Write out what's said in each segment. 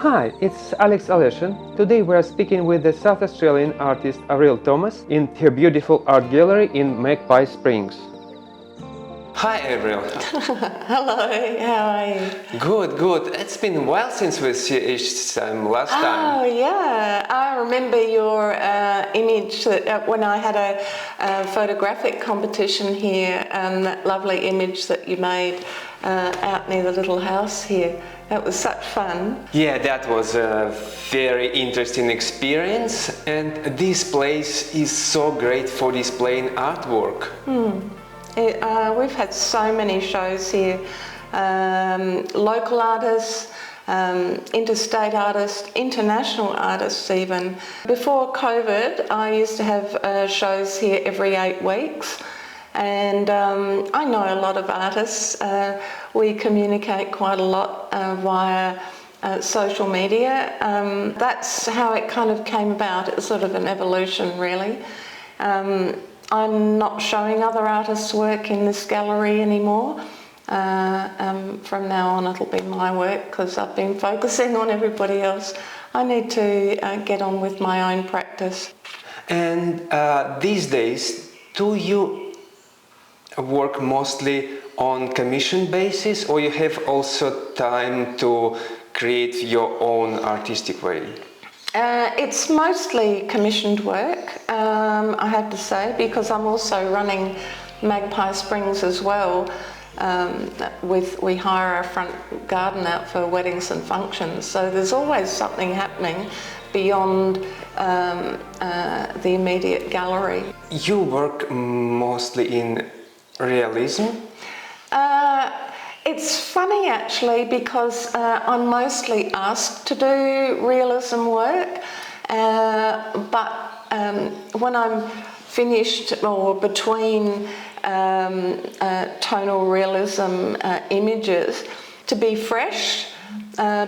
Hi, it's Alex Aleshin. Today we are speaking with the South Australian artist Avril Thomas in her beautiful art gallery in Magpie Springs. Hi Avril. Hello, how are you? Good. It's been a while since we see each time last time. Oh yeah, I remember your image when I had a photographic competition here, and that lovely image that you made out near the little house here. That was such fun. Yeah, that was a very interesting experience, and this place is so great for displaying artwork. We've had so many shows here, local artists, interstate artists, international artists even. Before COVID, I used to have shows here every 8 weeks, and I know a lot of artists. We communicate quite a lot via social media. That's how it kind of came about. It was sort of an evolution, really. I'm not showing other artists' work in this gallery anymore. From now on it'll be my work because I've been focusing on everybody else. I need to get on with my own practice. And these days, do you work mostly on commission basis, or you have also time to create your own artistic way? It's mostly commissioned work, I have to say, because I'm also running Magpie Springs as well. We hire our front garden out for weddings and functions, so there's always something happening beyond the immediate gallery. You work mostly in realism? It's funny actually, because I'm mostly asked to do realism work, but when I'm finished or between tonal realism images, to be fresh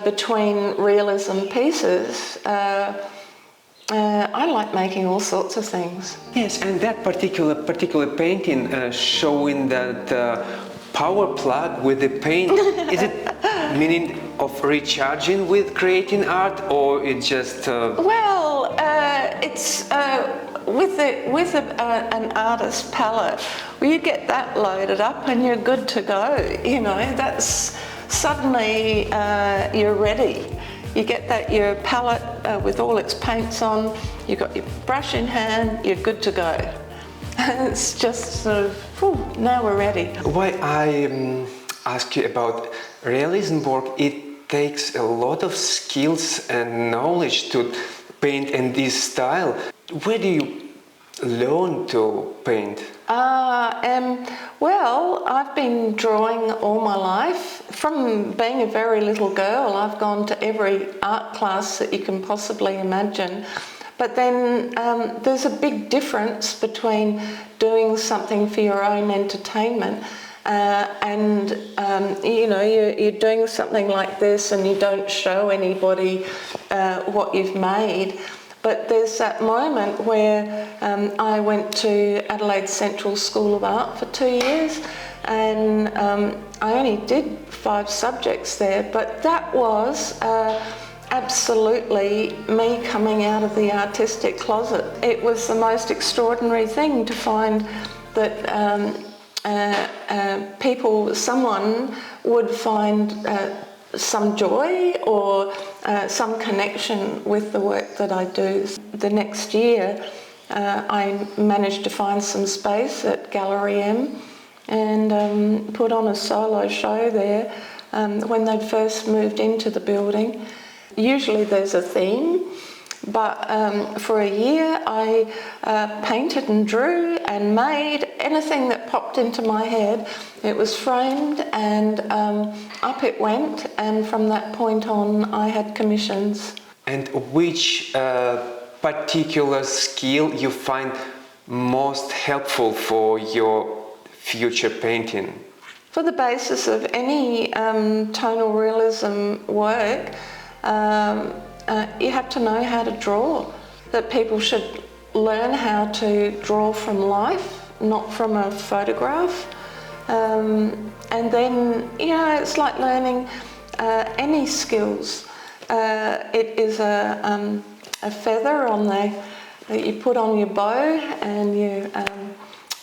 between realism pieces, I like making all sorts of things. Yes, and that particular painting showing that power plug with the paint, is it meaning of recharging with creating art, or it just Well, it's with an artist palette, well, you get that loaded up and you're good to go. You know, that's suddenly you're ready. You get that your palette with all its paints on, you've got your brush in hand, you're good to go. It's just sort of, now we're ready. Why I ask you about realism work, it takes a lot of skills and knowledge to paint in this style. Where do you learn to paint? Well, I've been drawing all my life. From being a very little girl, I've gone to every art class that you can possibly imagine. But then there's a big difference between doing something for your own entertainment and you know, you're doing something like this and you don't show anybody what you've made. But there's that moment where I went to Adelaide Central School of Art for 2 years, and I only did 5 subjects there, but that was absolutely me coming out of the artistic closet. It was the most extraordinary thing to find that someone would find some joy or some connection with the work that I do. The next year I managed to find some space at Gallery M and put on a solo show there when they'd first moved into the building. Usually there's a theme, but for a year I painted and drew and made anything that popped into my head. It was framed and up it went, and from that point on I had commissions. And which particular skill you find most helpful for your future painting? For the basis of any tonal realism work, you have to know how to draw. That people should learn how to draw from life, not from a photograph. And then, you know, it's like learning any skills. it is a feather on that you put on your bow, and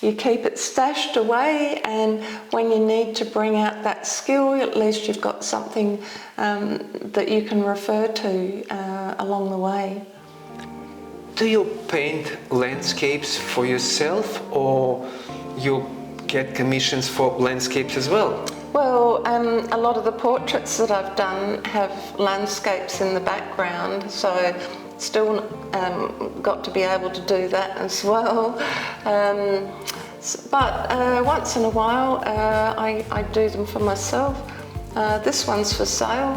you keep it stashed away, and when you need to bring out that skill, at least you've got something that you can refer to along the way. Do you paint landscapes for yourself, or you get commissions for landscapes as well? Well, a lot of the portraits that I've done have landscapes in the background, so still got to be able to do that as well. But once in a while I do them for myself. This one's for sale,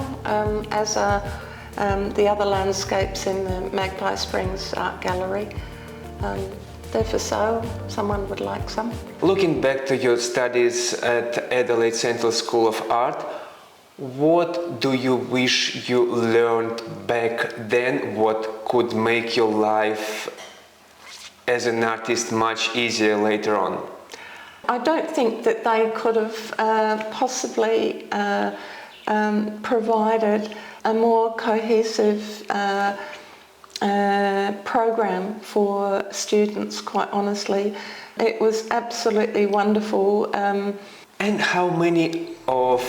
as are the other landscapes in the Magpie Springs Art Gallery. They're for sale, someone would like some. Looking back to your studies at Adelaide Central School of Art, what do you wish you learned back then? What could make your life as an artist much easier later on? I don't think that they could have possibly provided a more cohesive program for students, quite honestly. It was absolutely wonderful. And how many of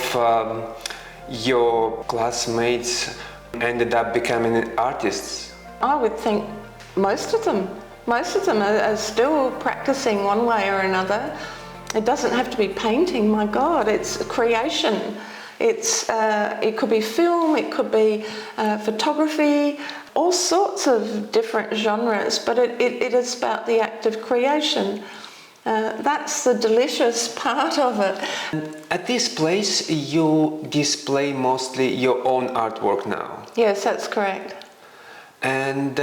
your classmates ended up becoming artists? I would think most of them. Most of them are still practicing one way or another. It doesn't have to be painting, my God, it's creation. It could be film, it could be photography, all sorts of different genres, but it is about the act of creation. That's the delicious part of it. At this place, you display mostly your own artwork now. Yes, that's correct. And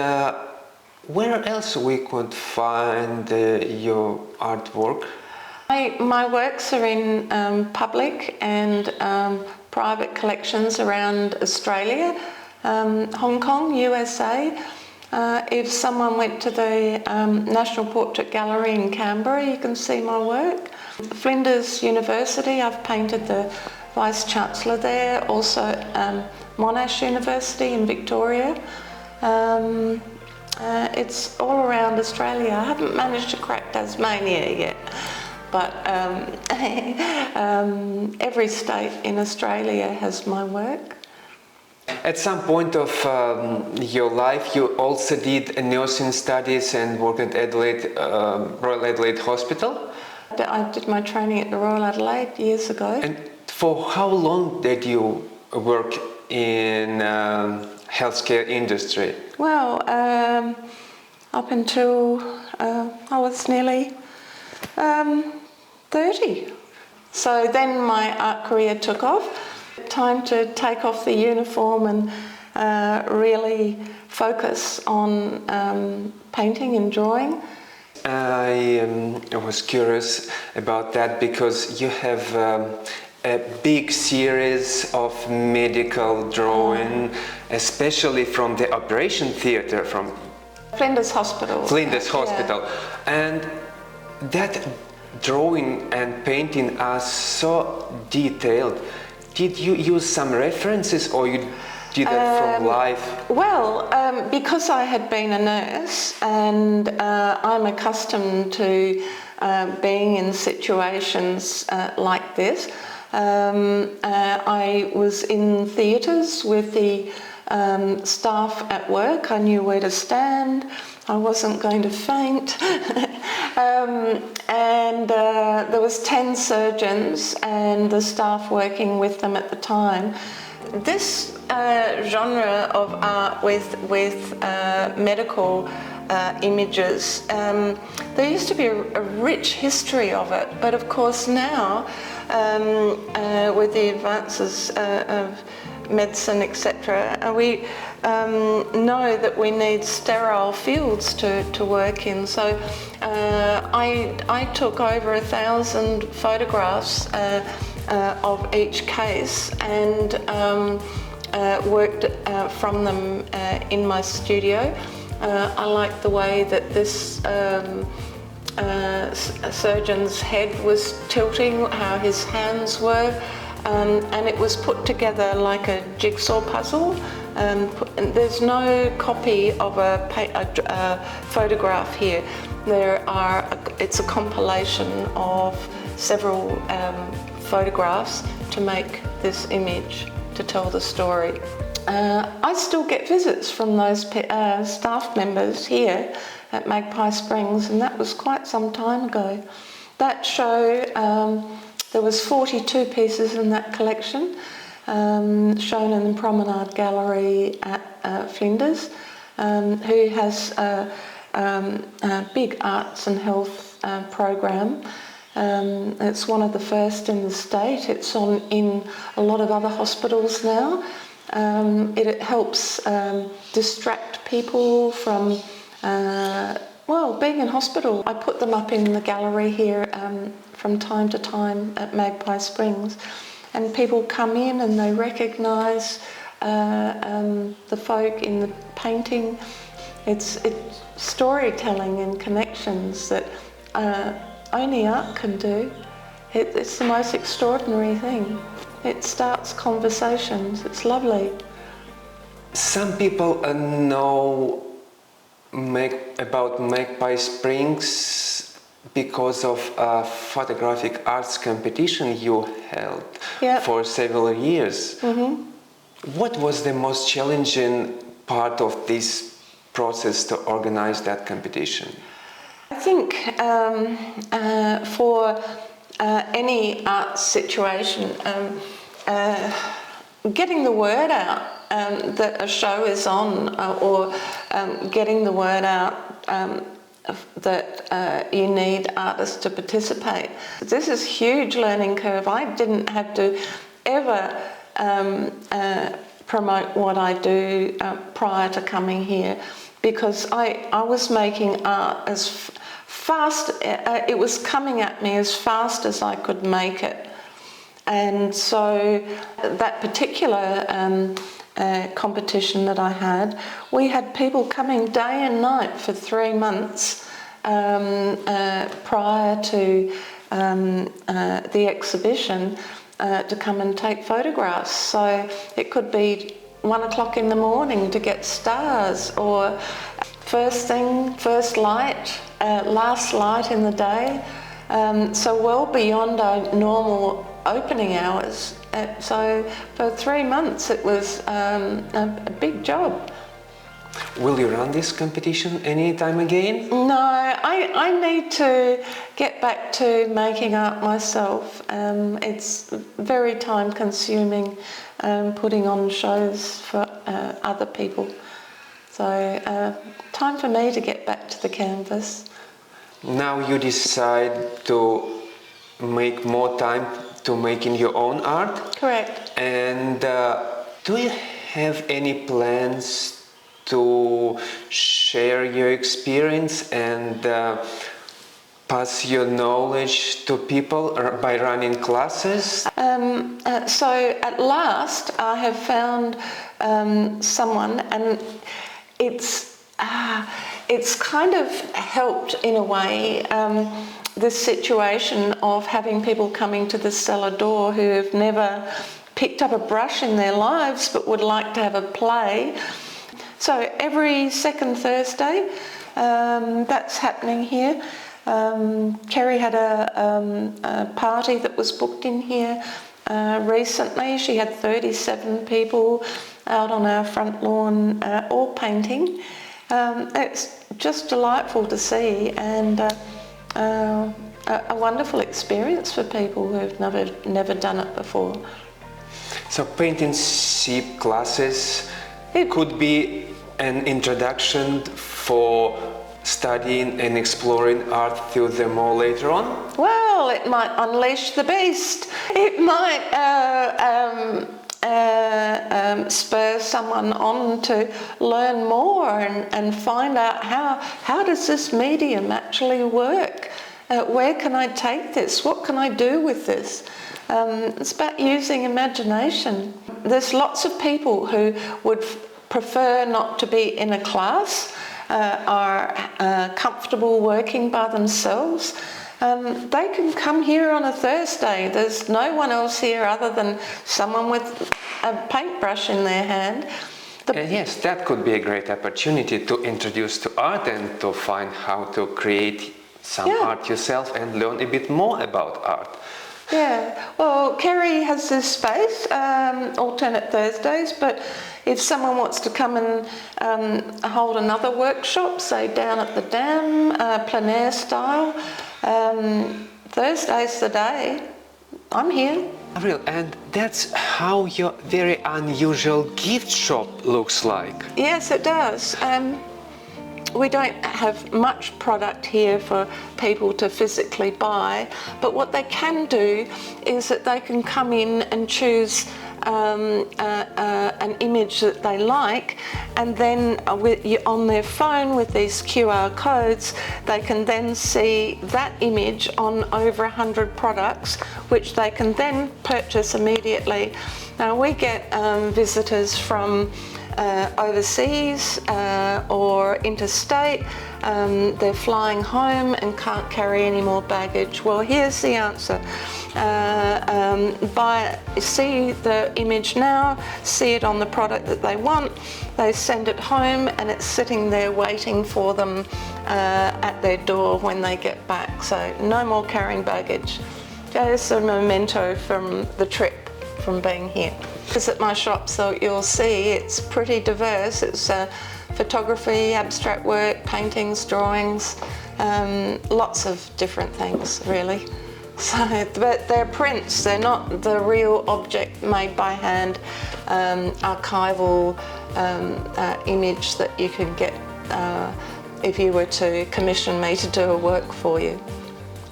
where else we could find your artwork? My works are in public and private collections around Australia, Hong Kong, USA. If someone went to the National Portrait Gallery in Canberra, you can see my work. Flinders University, I've painted the Vice-Chancellor there, also Monash University in Victoria. It's all around Australia. I haven't managed to crack Tasmania yet, but every state in Australia has my work. At some point of your life, you also did nursing studies and worked at Adelaide, Royal Adelaide Hospital. I did my training at the Royal Adelaide years ago. And for how long did you work in healthcare industry? Well, up until I was nearly 30. So then my art career took off. Time to take off the uniform and really focus on painting and drawing. I was curious about that because you have a big series of medical drawing, especially from the operation theatre from Flinders Hospital. Flinders Hospital. Yeah. And that drawing and painting are so detailed. Did you use some references, or you did that from life? Well, because I had been a nurse and I'm accustomed to being in situations like this, I was in theatres with the staff at work. I knew where to stand. I wasn't going to faint. And there was 10 surgeons and the staff working with them at the time. This genre of art with medical images, there used to be a rich history of it, but of course now with the advances of medicine, etc., we know that we need sterile fields to work in. So I took over 1,000 photographs of each case and worked from them in my studio. I liked the way that this surgeon's head was tilting, how his hands were, and it was put together like a jigsaw puzzle. And there's no copy of a photograph here. It's a compilation of several photographs to make this image to tell the story. I still get visits from those staff members here at Magpie Springs, and that was quite some time ago. That show, there was 42 pieces in that collection, shown in the Promenade Gallery at Flinders, who has a big arts and health program. It's one of the first in the state. It's in a lot of other hospitals now. It helps distract people from being in hospital. I put them up in the gallery here from time to time at Magpie Springs, and people come in and they recognise the folk in the painting. It's storytelling and connections that only art can do. It's the most extraordinary thing. It starts conversations. It's lovely. Some people know about Magpie Springs because of a photographic arts competition you held for several years. Mm-hmm. What was the most challenging part of this process to organize that competition? I think for any art situation, getting the word out that a show is on, or getting the word out that you need artists to participate. This is a huge learning curve. I didn't have to ever promote what I do prior to coming here, because I was making art as fast, it was coming at me as fast as I could make it. And so that particular competition that I had, we had people coming day and night for 3 months prior to the exhibition to come and take photographs. So it could be 1 o'clock in the morning to get stars, or first light, last light in the day. So well beyond our normal opening hours. So for 3 months it was a big job. Will you run this competition anytime again? No, I need to get back to making art myself. It's very time consuming putting on shows for other people. So time for me to get back to the canvas. Now you decide to make more time to making your own art? Correct. And do you have any plans to share your experience and pass your knowledge to people by running classes? So at last I have found someone, and it's kind of helped in a way, this situation of having people coming to the cellar door who have never picked up a brush in their lives but would like to have a play. So every second Thursday, that's happening here. Kerry had a party that was booked in here recently. She had 37 people out on our front lawn, all painting. It's just delightful to see, and a wonderful experience for people who've never done it before. So painting sheep classes could be an introduction for studying and exploring art through them all later on? Well, it might unleash the beast. It might spur someone on to learn more and find out how does this medium actually work? Where can I take this? What can I do with this? It's about using imagination. There's lots of people who would prefer not to be in a class, are comfortable working by themselves. They can come here on a Thursday. There's no one else here other than someone with a paintbrush in their hand. And yes, that could be a great opportunity to introduce to art and to find how to create some art yourself and learn a bit more about art. Yeah, well, Kerry has this space, alternate Thursdays, but if someone wants to come and hold another workshop, say down at the dam, plein air style, Thursday's the day. I'm here. Avril, and that's how your very unusual gift shop looks like. Yes, it does. We don't have much product here for people to physically buy, but what they can do is that they can come in and choose an image that they like, and then on their phone with these QR codes, they can then see that image on over 100 products, which they can then purchase immediately. Now we get visitors from overseas or interstate. They're flying home and can't carry any more baggage. Well, here's the answer. See the image now, see it on the product that they want, they send it home and it's sitting there waiting for them at their door when they get back. So no more carrying baggage. There's a memento from the trip, from being here. Visit my shop so you'll see it's pretty diverse. It's photography, abstract work, paintings, drawings, lots of different things really. So, but they're prints, they're not the real object made by hand, archival image that you could get if you were to commission me to do a work for you.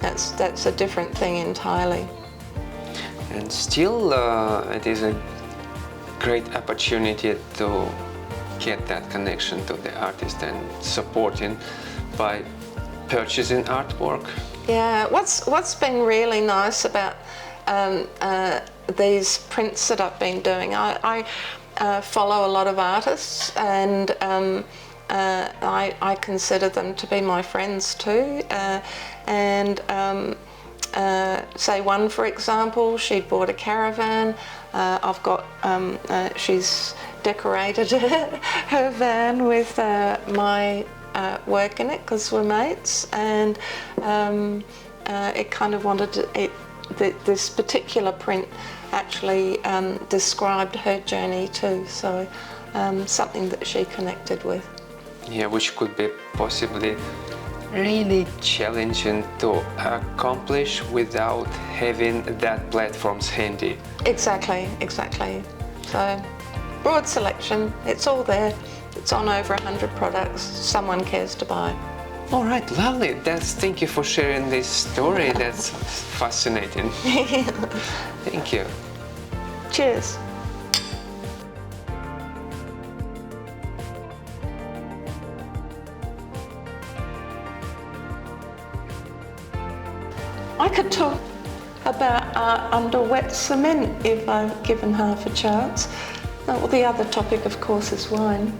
That's a different thing entirely. And still it is a great opportunity to get that connection to the artist and supporting by purchasing artwork. Yeah, what's been really nice about these prints that I've been doing, I follow a lot of artists, and I consider them to be my friends too. Say one, for example, she bought a caravan. I've got, she's decorated her van with my work in it because we're mates, and it kind of wanted to, this particular print actually described her journey too, so something that she connected with. Yeah, which could be possibly really challenging to accomplish without having that platforms handy. Exactly. So, broad selection, it's all there. It's on over 100 products someone cares to buy. All right, lovely. Thank you for sharing this story. That's fascinating. Thank you. Cheers. I could talk about art under wet cement if I'm given half a chance. Well, the other topic, of course, is wine.